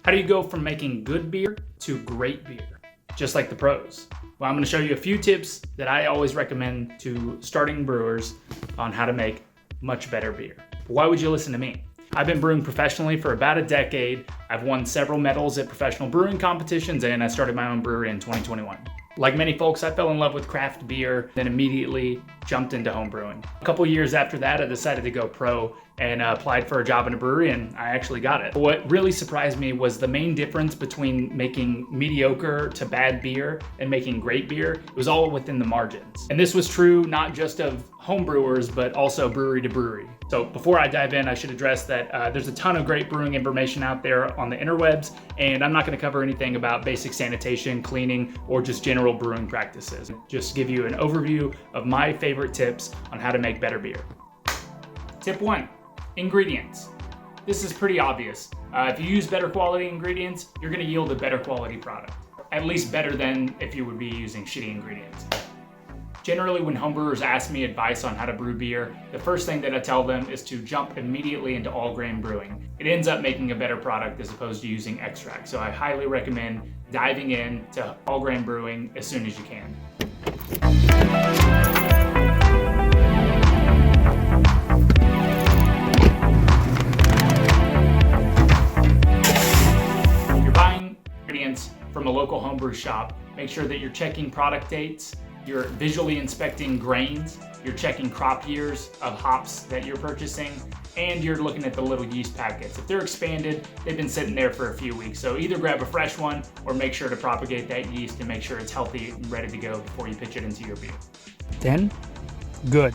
How do you go from making good beer to great beer, just like the pros? Well, I'm going to show you a few tips that I always recommend to starting brewers on how to make much better beer. Why would you listen to me? I've been brewing professionally for about a decade. I've won several medals at professional brewing competitions, and I started my own brewery in 2021. Like many folks, I fell in love with craft beer, then immediately jumped into home brewing. A couple years after that, I decided to go pro and applied for a job in a brewery, and I actually got it. What really surprised me was the main difference between making mediocre to bad beer and making great beer. It was all within the margins. And this was true not just of home brewers, but also brewery to brewery. So before I dive in, I should address that there's a ton of great brewing information out there on the interwebs, and I'm not going to cover anything about basic sanitation, cleaning, or just general brewing practices. Just give you an overview of my favorite tips on how to make better beer. Tip 1, ingredients. This is pretty obvious. If you use better quality ingredients, you're going to yield a better quality product. At least better than if you would be using shitty ingredients. Generally, when homebrewers ask me advice on how to brew beer, the first thing that I tell them is to jump immediately into all grain brewing. It ends up making a better product as opposed to using extract, so I highly recommend diving into all grain brewing as soon as you can. You're buying ingredients from a local homebrew shop. Make sure that you're checking product dates, you're visually inspecting grains, you're checking crop years of hops that you're purchasing, and you're looking at the little yeast packets. If they're expanded, they've been sitting there for a few weeks. So either grab a fresh one or make sure to propagate that yeast and make sure it's healthy and ready to go before you pitch it into your beer. 10. Good.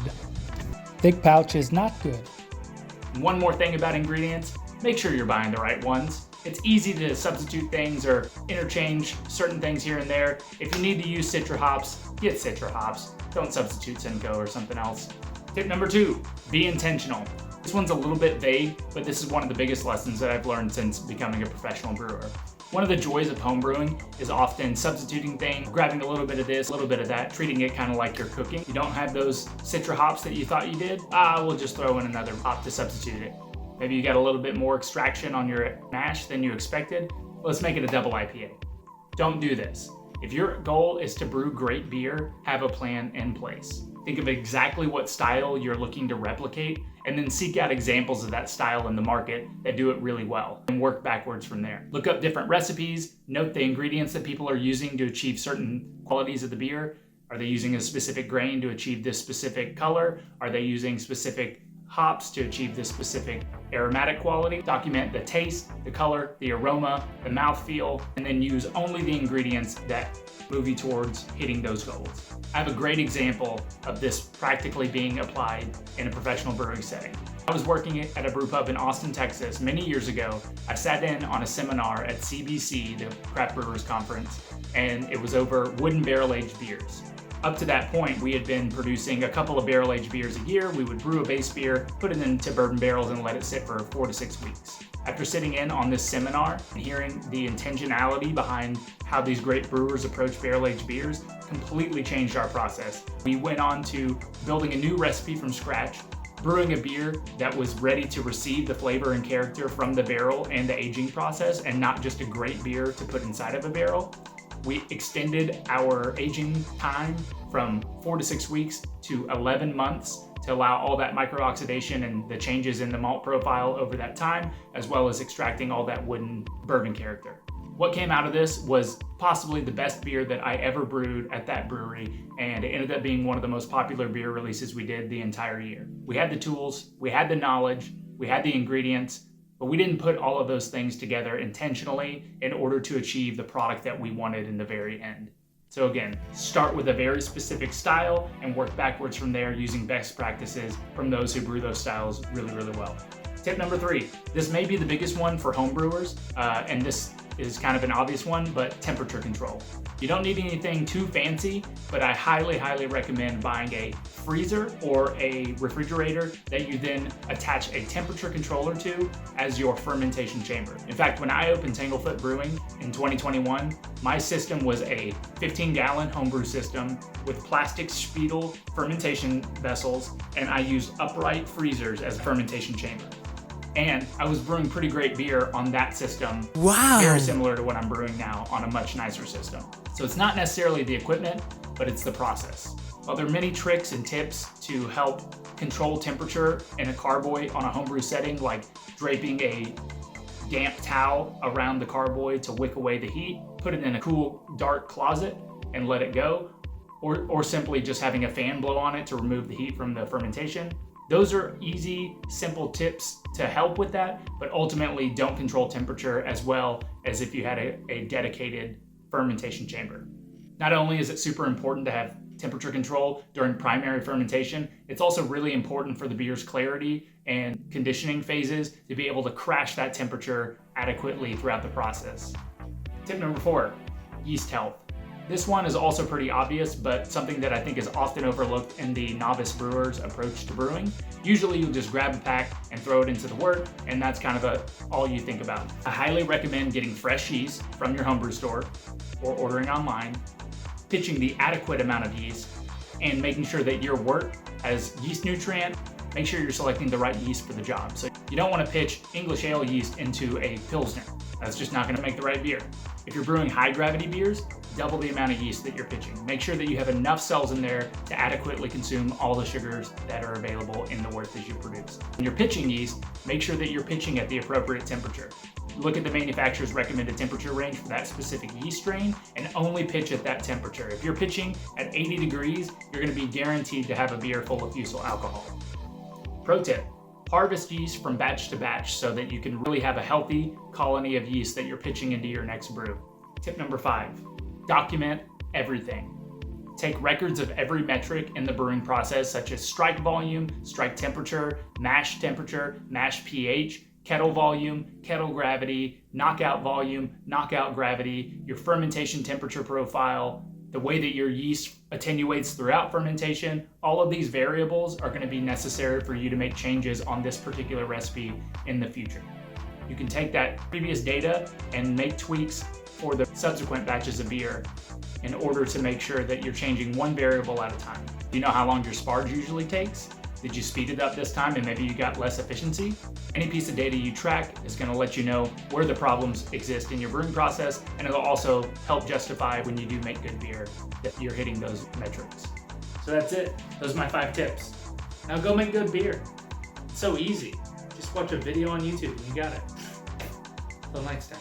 Thick pouch is not good. One more thing about ingredients, make sure you're buying the right ones. It's easy to substitute things or interchange certain things here and there. If you need to use Citra hops, get Citra hops. Don't substitute Simcoe or something else. Tip number 2, be intentional. This one's a little bit vague, but this is one of the biggest lessons that I've learned since becoming a professional brewer. One of the joys of home brewing is often substituting things, grabbing a little bit of this, a little bit of that, treating it kind of like you're cooking. You don't have those Citra hops that you thought you did? We'll just throw in another hop to substitute it. Maybe you got a little bit more extraction on your mash than you expected. Let's make it a double IPA. Don't do this. If your goal is to brew great beer, have a plan in place. Think of exactly what style you're looking to replicate, and then seek out examples of that style in the market that do it really well, and work backwards from there. Look up different recipes, note the ingredients that people are using to achieve certain qualities of the beer. Are they using a specific grain to achieve this specific color? Are they using specific hops to achieve this specific aromatic quality? Document the taste, the color, the aroma, the mouthfeel, and then use only the ingredients that move you towards hitting those goals. I have a great example of this practically being applied in a professional brewing setting. I was working at a brew pub in Austin, Texas many years ago. I sat in on a seminar at CBC, the Craft Brewers Conference, and it was over wooden barrel-aged beers. Up to that point, we had been producing a couple of barrel-aged beers a year. We would brew a base beer, put it into bourbon barrels, and let it sit for 4 to 6 weeks. After sitting in on this seminar and hearing the intentionality behind how these great brewers approach barrel-aged beers, completely changed our process. We went on to building a new recipe from scratch, brewing a beer that was ready to receive the flavor and character from the barrel and the aging process, and not just a great beer to put inside of a barrel. We extended our aging time from 4 to 6 weeks to 11 months to allow all that microoxidation and the changes in the malt profile over that time, as well as extracting all that wooden bourbon character. What came out of this was possibly the best beer that I ever brewed at that brewery, and it ended up being one of the most popular beer releases we did the entire year. We had the tools, we had the knowledge, we had the ingredients, but we didn't put all of those things together intentionally in order to achieve the product that we wanted in the very end. So again, start with a very specific style and work backwards from there using best practices from those who brew those styles really, really well. Tip number 3, this may be the biggest one for home brewers, and this is kind of an obvious one, but temperature control. You don't need anything too fancy, but I highly, highly recommend buying a freezer or a refrigerator that you then attach a temperature controller to as your fermentation chamber. In fact, when I opened Tanglefoot Brewing in 2021, my system was a 15-gallon homebrew system with plastic Spiegel fermentation vessels, and I used upright freezers as a fermentation chamber. And I was brewing pretty great beer on that system. Wow. Very similar to what I'm brewing now on a much nicer system. So it's not necessarily the equipment, but it's the process. While there are many tricks and tips to help control temperature in a carboy on a homebrew setting, like draping a damp towel around the carboy to wick away the heat, put it in a cool, dark closet and let it go, or simply just having a fan blow on it to remove the heat from the fermentation. Those are easy, simple tips to help with that, but ultimately don't control temperature as well as if you had a dedicated fermentation chamber. Not only is it super important to have temperature control during primary fermentation, it's also really important for the beer's clarity and conditioning phases to be able to crash that temperature adequately throughout the process. Tip number 4, yeast health. This one is also pretty obvious, but something that I think is often overlooked in the novice brewer's approach to brewing. Usually you just grab a pack and throw it into the wort, and that's kind of all you think about. I highly recommend getting fresh yeast from your homebrew store or ordering online, pitching the adequate amount of yeast, and making sure that your wort has yeast nutrient. Make sure you're selecting the right yeast for the job. So you don't want to pitch English ale yeast into a Pilsner. That's just not going to make the right beer. If you're brewing high gravity beers, double the amount of yeast that you're pitching. Make sure that you have enough cells in there to adequately consume all the sugars that are available in the wort that you produce. When you're pitching yeast, make sure that you're pitching at the appropriate temperature. Look at the manufacturer's recommended temperature range for that specific yeast strain and only pitch at that temperature. If you're pitching at 80 degrees, you're going to be guaranteed to have a beer full of fusel alcohol. Pro tip: harvest yeast from batch to batch so that you can really have a healthy colony of yeast that you're pitching into your next brew. Tip number 5, document everything. Take records of every metric in the brewing process, such as strike volume, strike temperature, mash pH, kettle volume, kettle gravity, knockout volume, knockout gravity, your fermentation temperature profile, the way that your yeast attenuates throughout fermentation. All of these variables are going to be necessary for you to make changes on this particular recipe in the future. You can take that previous data and make tweaks for the subsequent batches of beer in order to make sure that you're changing one variable at a time. Do you know how long your sparge usually takes? Did you speed it up this time and maybe you got less efficiency? Any piece of data you track is going to let you know where the problems exist in your brewing process, and it'll also help justify when you do make good beer that you're hitting those metrics. So that's it. Those are my 5 tips. Now go make good beer. It's so easy. Just watch a video on YouTube and you got it. Till next time.